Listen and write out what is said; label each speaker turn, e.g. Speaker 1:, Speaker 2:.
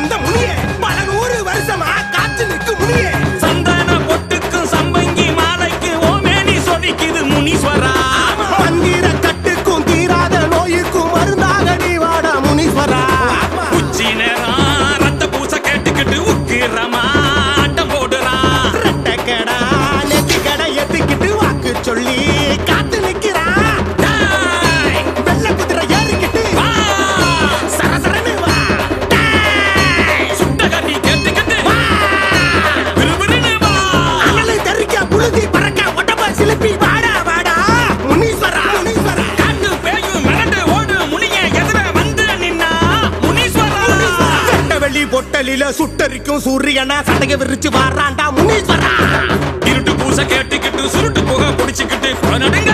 Speaker 1: வந்த முனியே, பல 100 வருஷமா காத்து நிற்கு முனியே.
Speaker 2: சந்தன பொட்டுக்கும் சம்பங்கி மாலைக்கு ஓமேனி சொலிக்குது முனீஸ்வரா.
Speaker 1: மந்திர கட்டுக்கும் தீராத நோய்க்கும் மருந்தாக நீ வாடா முனீஸ்வரா.
Speaker 2: உச்சி நேரம் ரத்த பூச கேட்டுக்கிட்டு உக்கிரமா ஆட்டம் போடுறான்.
Speaker 1: ரெட்டக்கடா நெத்திக்கடை எத்திக்கிட்டு வாக்கு சொல்லி காத்து நிக்கிறான். வெள்ள குதிரை ஏறிக்கிட்டு
Speaker 2: வா,
Speaker 1: சரசரன்னு வா.
Speaker 2: சுட்ட கட்டி கேட்டுக்கிட்டு வா, விறுவிறுன்னு வா.
Speaker 1: அனலை தெறிக்க புழுதி பறக்க ஒட்டப்ப சிலுப்பி வாடா வாடா முனீஸ்வரா முனீஸ்வரா.
Speaker 2: காட்டு பேயும் மிரண்டு ஓடு முனிய எதிர வந்து நின்னா முனீஸ்வரா.
Speaker 1: வெட்ட வெளி பொட்டலில சுட்டரிக்கும் சூரியனா சட்டைய விரிச்சு வாராண்டா முனீஸ்வரா.
Speaker 2: இருட்டு பூச கேட்டுக்கிட்டு சுருட்டு புகை பிடிச்சுக்கிட்டு நடுங்க